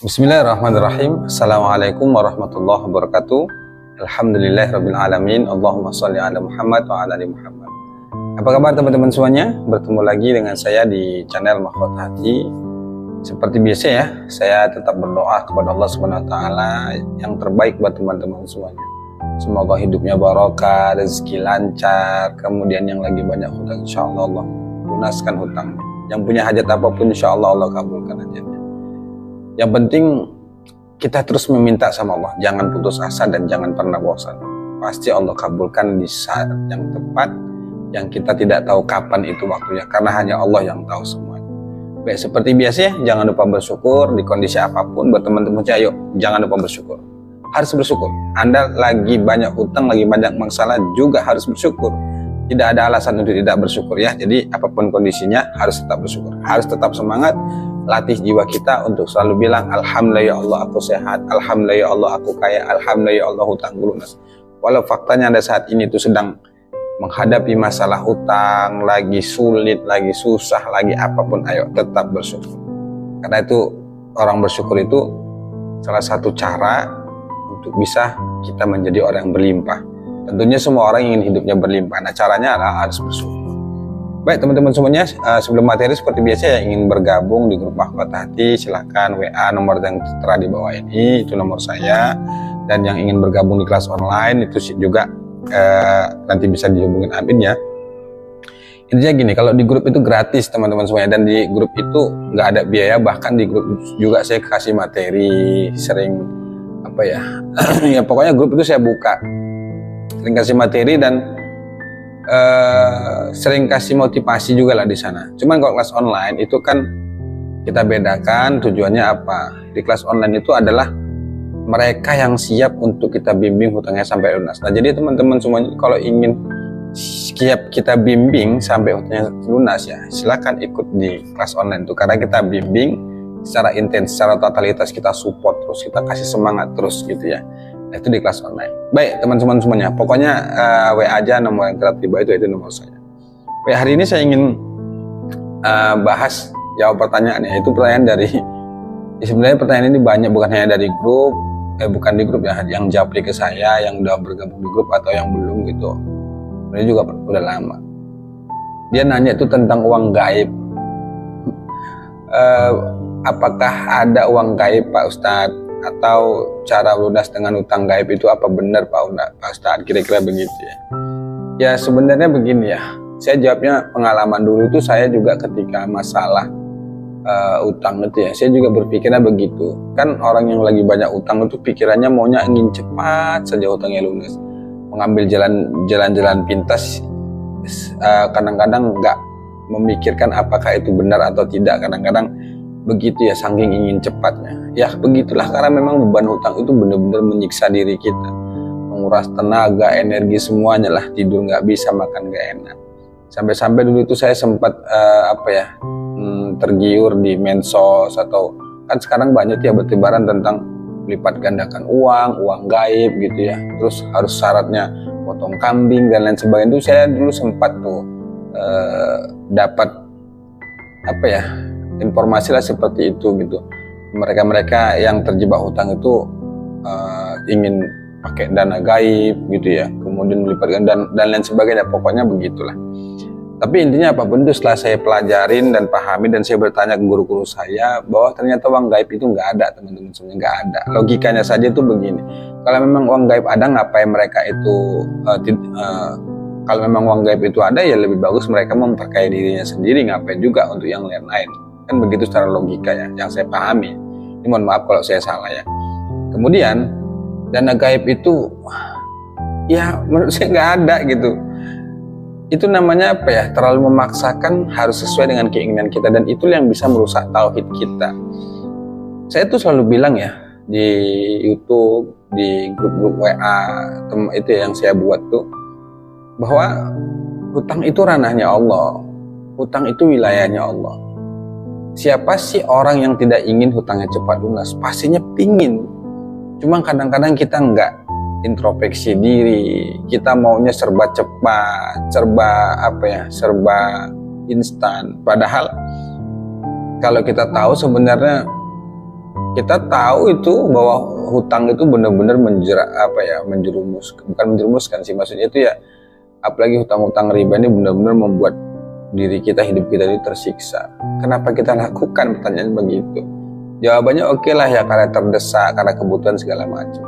Bismillahirrahmanirrahim. Assalamualaikum warahmatullahi wabarakatuh. Alhamdulillahirabbil alamin. Allahumma shalli ala Muhammad wa ala ali Muhammad. Apa kabar teman-teman semuanya? Bertemu lagi dengan saya di channel Mahkota Hati. Seperti biasa ya, saya tetap berdoa kepada Allah Subhanahu wa taala yang terbaik buat teman-teman semuanya. Semoga hidupnya barokah, rezeki lancar, kemudian yang lagi banyak hutang insyaallah Allah lunaskan hutangnya. Yang punya hajat apapun insyaallah Allah kabulkan hajatnya. Yang penting kita terus meminta sama Allah, jangan putus asa dan jangan pernah bosan. Pasti Allah kabulkan di saat yang tepat, yang kita tidak tahu kapan itu waktunya, karena hanya Allah yang tahu semuanya. Baik, seperti biasa ya, jangan lupa bersyukur di kondisi apapun. Buat teman-teman saya, yuk jangan lupa bersyukur. Harus bersyukur. Anda lagi banyak hutang, lagi banyak masalah juga harus bersyukur. Tidak ada alasan untuk tidak bersyukur ya. Jadi apapun kondisinya harus tetap bersyukur, harus tetap semangat. Latih jiwa kita untuk selalu bilang alhamdulillah ya Allah aku sehat, alhamdulillah ya Allah aku kaya, alhamdulillah ya Allah hutangku lunas. Walau faktanya Anda saat ini itu sedang menghadapi masalah hutang, lagi sulit, lagi susah, lagi apapun, ayo tetap bersyukur. Karena itu orang bersyukur itu salah satu cara untuk bisa kita menjadi orang yang berlimpah. Tentunya semua orang ingin hidupnya berlimpah. Nah caranya adalah harus bersyukur. Baik teman-teman semuanya, sebelum materi seperti biasa yang ingin bergabung di grup Mahkota Hati, silahkan WA nomor yang tertera di bawah ini, itu nomor saya. Dan yang ingin bergabung di kelas online itu juga nanti bisa dihubungin admin ya. Intinya gini, kalau di grup itu gratis teman-teman semuanya, dan di grup itu nggak ada biaya, bahkan di grup juga saya kasih materi, sering apa ya, ya pokoknya grup itu saya buka, sering kasih materi dan sering kasih motivasi juga lah di sana. Cuman kalau kelas online itu kan kita bedakan tujuannya apa. Di kelas online itu adalah mereka yang siap untuk kita bimbing hutangnya sampai lunas. Nah jadi teman-teman semuanya kalau ingin siap kita bimbing sampai hutangnya lunas ya silakan ikut di kelas online itu, karena kita bimbing secara intens, secara totalitas, kita support terus, kita kasih semangat terus gitu ya. Nah, itu di kelas online. Baik teman-teman semuanya, pokoknya WA aja nomor yang tertiba itu nomor saya. Baik, hari ini saya ingin bahas jawab pertanyaan, yaitu pertanyaan dari sebenarnya pertanyaan ini banyak, bukan hanya dari grup, bukan di grup ya, yang japri ke saya, yang udah bergabung di grup atau yang belum gitu. Ini juga udah lama. Dia nanya itu tentang uang gaib. Apakah ada uang gaib Pak Ustadz? Atau cara lunas dengan utang gaib itu apa benar Pak Ustadz? Kira-kira begitu ya. Ya sebenarnya begini ya, saya jawabnya pengalaman dulu itu saya juga ketika masalah utang itu ya, saya juga berpikirnya begitu. Kan orang yang lagi banyak utang itu pikirannya maunya ingin cepat saja utangnya lunas, mengambil jalan-jalan pintas, kadang-kadang nggak memikirkan apakah itu benar atau tidak, kadang-kadang begitu ya, saking ingin cepatnya. Ya begitulah, karena memang beban hutang itu benar-benar menyiksa diri kita, menguras tenaga, energi semuanya lah, tidur nggak bisa, makan nggak enak. Sampai-sampai dulu itu saya sempat tergiur di medsos, atau kan sekarang banyak ya bertebaran tentang lipat gandakan uang gaib gitu ya. Terus harus syaratnya potong kambing dan lain sebagainya. Itu saya dulu sempat tuh dapat informasi lah seperti itu gitu. Mereka yang terjebak hutang itu ingin pakai dana gaib gitu ya, kemudian melipatkan dan lain sebagainya, pokoknya begitulah. Tapi intinya apapun itu setelah saya pelajarin dan pahami, dan saya bertanya ke guru-guru saya bahwa ternyata uang gaib itu nggak ada teman-teman semuanya, nggak ada. Logikanya saja itu begini, kalau memang uang gaib ada, ngapain mereka itu kalau memang uang gaib itu ada, ya lebih bagus mereka memperkaya dirinya sendiri, ngapain juga untuk yang lain-lain. Kan begitu secara logika ya, yang saya pahami. Ini mohon maaf kalau saya salah ya. Kemudian dana gaib itu ya menurut saya nggak ada gitu. Itu namanya apa ya, terlalu memaksakan, harus sesuai dengan keinginan kita, dan itu yang bisa merusak tauhid kita. Saya tuh selalu bilang ya di YouTube, di grup-grup WA itu yang saya buat tuh, bahwa hutang itu ranahnya Allah, hutang itu wilayahnya Allah. Siapa sih orang yang tidak ingin hutangnya cepat lunas? Pastinya pingin. Cuma kadang-kadang kita enggak introspeksi diri, kita maunya serba cepat, serba instan. Padahal kalau kita tahu sebenarnya Kita tahu itu bahwa hutang itu benar-benar bukan menjerumuskan sih, maksudnya itu ya, apalagi hutang-hutang riba ini benar-benar membuat diri kita, hidup kita itu tersiksa. Kenapa kita lakukan? Pertanyaan begitu. Jawabannya oke lah ya, karena terdesak, karena kebutuhan segala macam.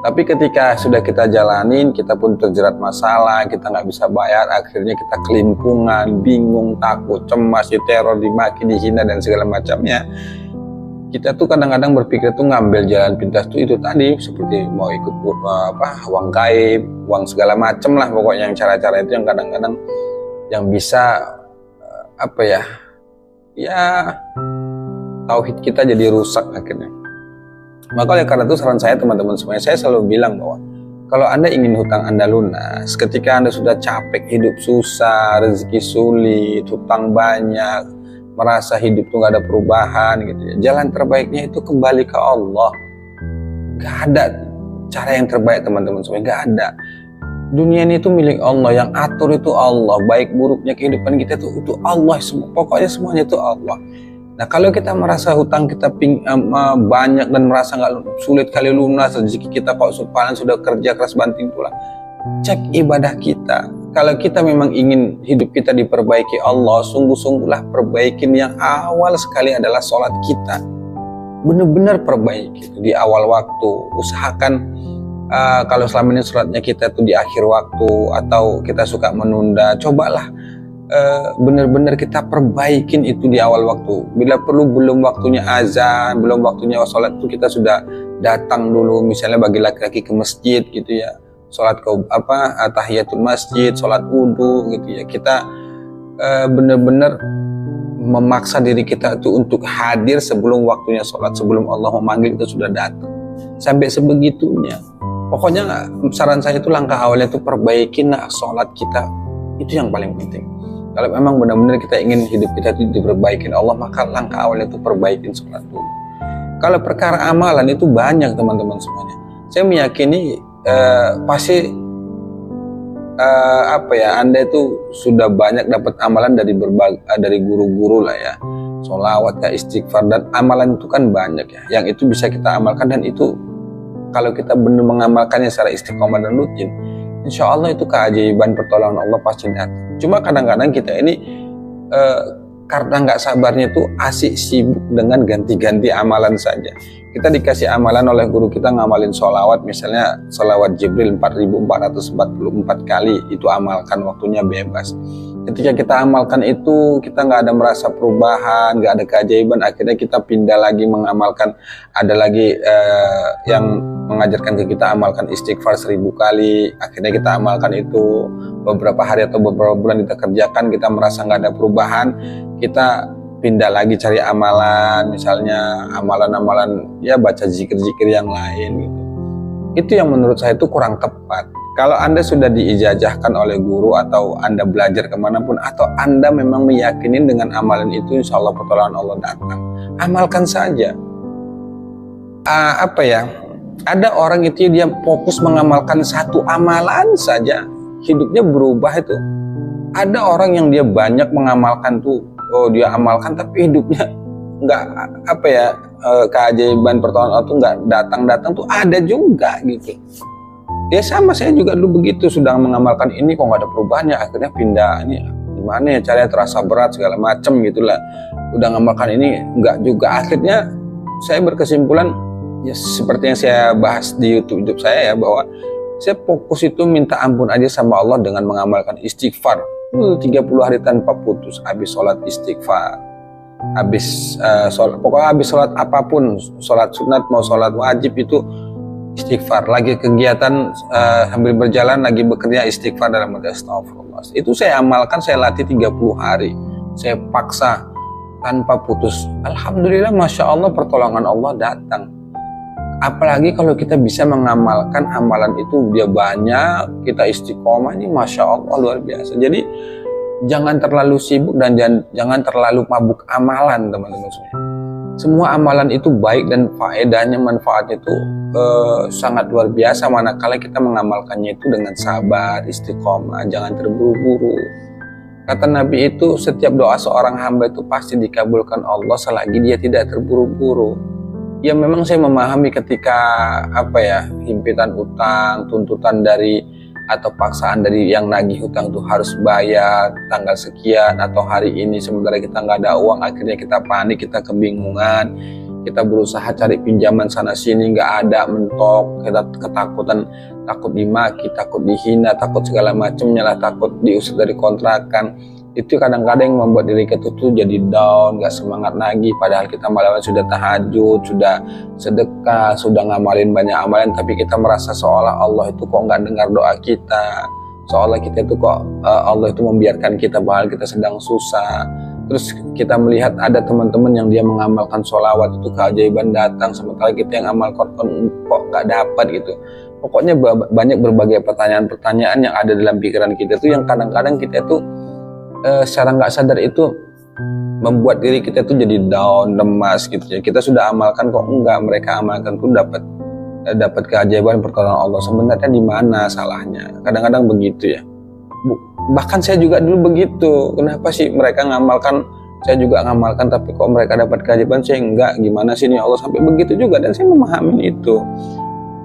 Tapi ketika sudah kita jalanin, kita pun terjerat masalah, kita nggak bisa bayar, akhirnya kita kelimpungan, bingung, takut, cemas, diteror, dimaki, dihina dan segala macamnya. Kita tuh kadang-kadang berpikir tuh ngambil jalan pintas tuh itu tadi, seperti mau ikut uang gaib, uang segala macam lah, pokoknya yang cara-cara itu yang kadang-kadang yang bisa tauhid kita jadi rusak akhirnya. Maka oleh karena itu saran saya teman-teman semuanya, saya selalu bilang bahwa kalau Anda ingin hutang Anda lunas, ketika Anda sudah capek hidup susah, rezeki sulit, hutang banyak, merasa hidup tuh gak ada perubahan gitu ya, jalan terbaiknya itu kembali ke Allah. Gak ada cara yang terbaik teman-teman semuanya, gak ada. Dunia ini itu milik Allah, yang atur itu Allah, baik buruknya kehidupan kita itu Allah, pokoknya semuanya itu Allah. Nah kalau kita merasa hutang kita banyak dan merasa nggak sulit kali lunas, rezeki kita kok sudah kerja keras banting tulang, cek ibadah kita. Kalau kita memang ingin hidup kita diperbaiki Allah, sungguh-sungguhlah perbaikin. Yang awal sekali adalah sholat kita, benar-benar perbaiki di awal waktu. Usahakan kalau selama ini sholatnya kita tuh di akhir waktu atau kita suka menunda, cobalah benar-benar kita perbaikin itu di awal waktu. Bila perlu belum waktunya azan, belum waktunya sholat itu kita sudah datang dulu, misalnya bagi laki-laki ke masjid gitu ya, sholat tahiyatul masjid, sholat wudhu gitu ya, kita benar-benar memaksa diri kita itu untuk hadir sebelum waktunya sholat, sebelum Allah memanggil kita sudah datang, sampai sebegitunya. Pokoknya saran saya itu langkah awalnya itu perbaikin sholat kita, itu yang paling penting. Kalau memang benar-benar kita ingin hidup kita itu diperbaikin Allah, maka langkah awalnya itu perbaikin sholat dulu. Kalau perkara amalan itu banyak teman-teman semuanya. Saya meyakini pasti Anda itu sudah banyak dapat amalan dari guru-guru lah ya, sholawat ya, istighfar, dan amalan itu kan banyak ya, yang itu bisa kita amalkan, dan itu kalau kita benar mengamalkannya secara istiqomah dan rutin, insya Allah itu keajaiban pertolongan Allah pasti datang. Cuma kadang-kadang kita ini karena nggak sabarnya tuh asik sibuk dengan ganti-ganti amalan saja. Kita dikasih amalan oleh guru kita ngamalin sholawat, misalnya sholawat Jibril 4444 kali, itu amalkan, waktunya bebas. Ketika kita amalkan itu, kita nggak ada merasa perubahan, nggak ada keajaiban, akhirnya kita pindah lagi mengamalkan, ada lagi yang mengajarkan ke kita amalkan istighfar 1000 kali, akhirnya kita amalkan itu beberapa hari atau beberapa bulan kita kerjakan, kita merasa nggak ada perubahan, kita pindah lagi cari amalan, misalnya amalan-amalan ya baca zikir-zikir yang lain gitu. Itu yang menurut saya itu kurang tepat. Kalau Anda sudah diijazahkan oleh guru, atau Anda belajar kemanapun, atau Anda memang meyakini dengan amalan itu insya Allah pertolongan Allah datang, amalkan saja. Ada orang itu dia fokus mengamalkan satu amalan saja, hidupnya berubah itu. Ada orang yang dia banyak mengamalkan tuh, dia amalkan tapi hidupnya nggak keajaiban pertolongan Allah tuh nggak datang tuh, ada juga gitu. Ya sama, saya juga dulu begitu, sudah mengamalkan ini kok nggak ada perubahannya, akhirnya pindah. Ini gimana ya caranya, terasa berat segala macam gitulah. Udah ngamalkan ini nggak juga, akhirnya saya berkesimpulan ya seperti yang saya bahas di YouTube saya ya, bahwa saya fokus itu minta ampun aja sama Allah dengan mengamalkan istighfar 30 hari tanpa putus. Habis sholat istighfar, habis sholat, pokoknya habis sholat apapun, sholat sunat mau sholat wajib itu istighfar, lagi kegiatan sambil berjalan lagi bekerja istighfar dalam arti astagfirullah. Itu saya amalkan, saya latih 30 hari, saya paksa tanpa putus. Alhamdulillah, Masya Allah, pertolongan Allah datang. Apalagi kalau kita bisa mengamalkan amalan itu, dia banyak, kita istiqomah, ini Masya Allah luar biasa. Jadi jangan terlalu sibuk dan jangan terlalu mabuk amalan teman-teman semua. Semua amalan itu baik dan faedahnya, manfaatnya itu sangat luar biasa manakala kita mengamalkannya itu dengan sabar, istiqomah, jangan terburu-buru. Kata Nabi itu, setiap doa seorang hamba itu pasti dikabulkan Allah selagi dia tidak terburu-buru. Ya memang saya memahami ketika apa ya, himpitan utang, tuntutan dari atau paksaan dari yang nagih hutang itu harus bayar tanggal sekian atau hari ini, sementara kita nggak ada uang, akhirnya kita panik, kita kebingungan, kita berusaha cari pinjaman sana sini nggak ada, mentok, kita ketakutan, takut dimaki, takut dihina, takut segala macamnya lah, takut diusir dari kontrakan. Itu kadang-kadang yang membuat diri kita tuh jadi down, gak semangat lagi, padahal kita malam sudah tahajud, sudah sedekah, sudah ngamalin banyak amalan, tapi kita merasa seolah Allah itu kok gak dengar doa kita, seolah kita itu kok Allah itu membiarkan kita padahal kita sedang susah. Terus kita melihat ada teman-teman yang dia mengamalkan sholawat itu keajaiban datang, sementara kita yang amalkan kok gak dapat gitu. Pokoknya banyak berbagai pertanyaan-pertanyaan yang ada dalam pikiran kita tuh, yang kadang-kadang kita tuh secara nggak sadar itu membuat diri kita tuh jadi down, lemas gitu ya. Kita sudah amalkan kok enggak, mereka amalkan tuh dapat keajaiban pertolongan Allah. Sebenarnya di mana salahnya? Kadang-kadang begitu ya. Bahkan saya juga dulu begitu. Kenapa sih mereka ngamalkan, saya juga ngamalkan, tapi kok mereka dapat keajaiban saya enggak? Gimana sih ini Allah sampai begitu juga? Dan saya memahami itu.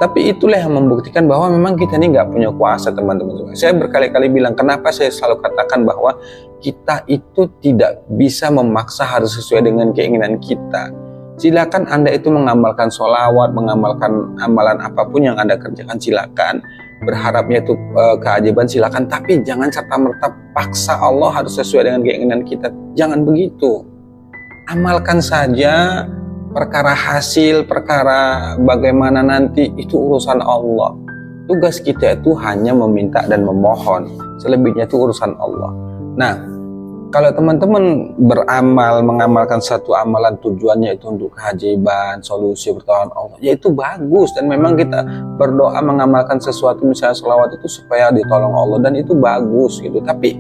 Tapi itulah yang membuktikan bahwa memang kita ini nggak punya kuasa, teman-teman. Saya berkali-kali bilang, kenapa saya selalu katakan bahwa kita itu tidak bisa memaksa harus sesuai dengan keinginan kita. Silakan Anda itu mengamalkan sholawat, mengamalkan amalan apapun yang Anda kerjakan, silakan. Berharapnya itu keajaiban, silakan. Tapi jangan serta-merta paksa Allah harus sesuai dengan keinginan kita. Jangan begitu. Amalkan saja. Perkara hasil, perkara bagaimana nanti, itu urusan Allah. Tugas kita itu hanya meminta dan memohon. Selebihnya itu urusan Allah. Nah, kalau teman-teman beramal, mengamalkan satu amalan, tujuannya itu untuk keajaiban, solusi, pertolongan Allah, ya itu bagus. Dan memang kita berdoa mengamalkan sesuatu, misalnya sholawat itu supaya ditolong Allah, dan itu bagus gitu. Tapi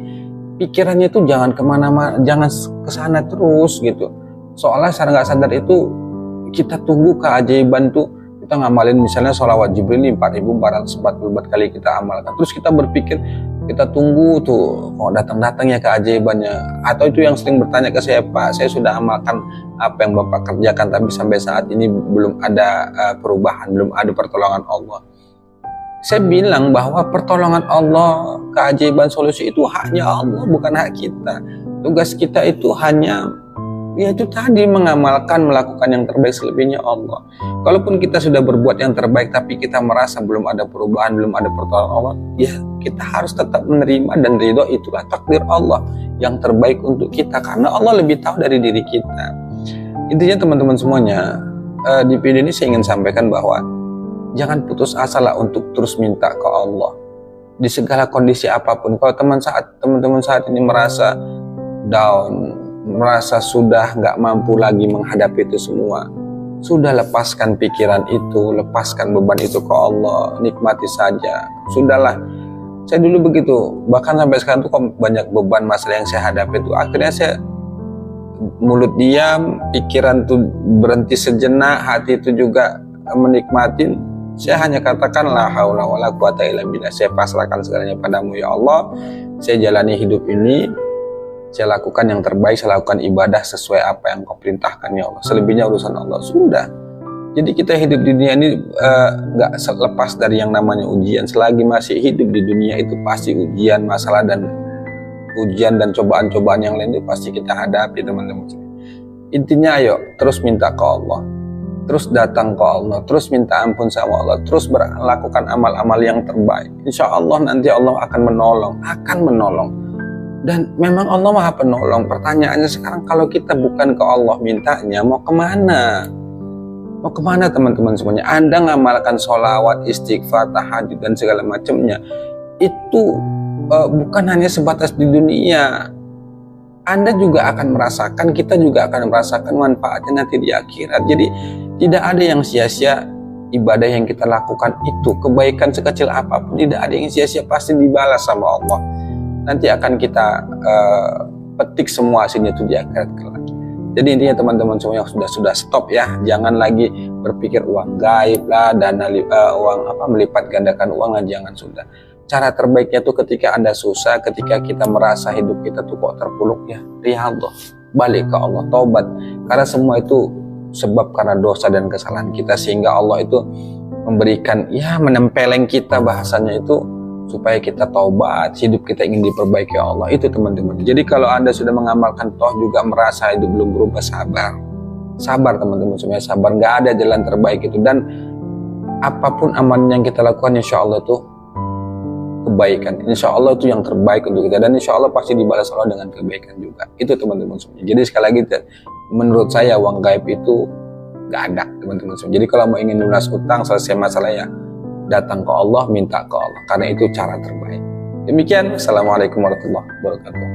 pikirannya itu jangan kemana-mana, jangan kesana terus gitu. Soalnya secara nggak sadar itu kita tunggu keajaiban tuh, kita ngamalin misalnya sholawat Jibril 4444 kali kita amalkan, terus kita berpikir, kita tunggu tuh kok datang-datang ya keajaibannya. Atau itu yang sering bertanya ke saya, Pak, saya sudah amalkan apa yang Bapak kerjakan, tapi sampai saat ini belum ada perubahan, belum ada pertolongan Allah. Saya bilang bahwa pertolongan Allah, keajaiban, solusi itu haknya Allah, bukan hak kita. Tugas kita itu hanya yaitu tadi mengamalkan, melakukan yang terbaik, selebihnya Allah. Kalaupun kita sudah berbuat yang terbaik tapi kita merasa belum ada perubahan, belum ada pertolongan Allah, ya kita harus tetap menerima dan ridho, itulah takdir Allah yang terbaik untuk kita, karena Allah lebih tahu dari diri kita. Intinya teman-teman semuanya, di video ini saya ingin sampaikan bahwa jangan putus asa lah untuk terus minta ke Allah di segala kondisi apapun. Kalau teman-teman saat ini merasa down, merasa sudah nggak mampu lagi menghadapi itu semua, sudah lepaskan pikiran itu, lepaskan beban itu ke Allah, nikmati saja. Sudahlah, saya dulu begitu, bahkan sampai sekarang tuh kok banyak beban masalah yang saya hadapi itu, akhirnya saya mulut diam, pikiran tuh berhenti sejenak, hati itu juga menikmatin. Saya hanya katakan la haula wala quwata illa billah, saya pasrahkan segalanya padamu ya Allah. Saya jalani hidup ini, saya lakukan yang terbaik, saya lakukan ibadah sesuai apa yang Kau perintahkan ya Allah. Selebihnya urusan Allah. Sudah. Jadi kita hidup di dunia ini nggak lepas dari yang namanya ujian. Selagi masih hidup di dunia itu pasti ujian, masalah dan cobaan-cobaan yang lain itu pasti kita hadapi, teman-teman. Intinya ayo terus minta ke Allah, terus datang ke Allah, terus minta ampun sama Allah, terus melakukan amal-amal yang terbaik. Insya Allah nanti Allah akan menolong. Dan memang Allah Maha Penolong. Pertanyaannya sekarang, kalau kita bukan ke Allah mintanya, mau kemana? Mau kemana teman-teman semuanya? Anda ngamalkan sholawat, istighfar, tahajud dan segala macamnya, itu bukan hanya sebatas di dunia. Anda juga akan merasakan, kita juga akan merasakan manfaatnya nanti di akhirat. Jadi tidak ada yang sia-sia ibadah yang kita lakukan itu. Kebaikan sekecil apapun, tidak ada yang sia-sia, pasti dibalas sama Allah. Nanti akan kita petik semua hasilnya itu di akhirat kelak. Jadi intinya teman-teman semua yang sudah stop ya, jangan lagi berpikir uang gaib lah, melipat gandakan uang lah, jangan, sudah. Cara terbaiknya tuh ketika Anda susah, ketika kita merasa hidup kita tuh kok terpuruk ya, riyadhah, balik ke Allah, taubat. Karena semua itu sebab karena dosa dan kesalahan kita, sehingga Allah itu memberikan, ya menempeleng kita bahasanya itu, supaya kita taubat, hidup kita ingin diperbaiki Allah. Itu teman-teman. Jadi kalau Anda sudah mengamalkan toh juga merasa hidup belum berubah, sabar teman-teman semuanya, sabar. Nggak ada jalan terbaik itu, dan apapun amalan yang kita lakukan insya Allah tuh kebaikan, insya Allah itu yang terbaik untuk kita, dan insya Allah pasti dibalas Allah dengan kebaikan juga. Itu teman-teman semuanya. Jadi sekali lagi, menurut saya uang gaib itu nggak ada teman-teman semuanya. Jadi kalau mau ingin lunas utang, selesai masalah ya datang ke Allah, minta ke Allah, karena itu cara terbaik. Demikian, assalamualaikum warahmatullahi wabarakatuh.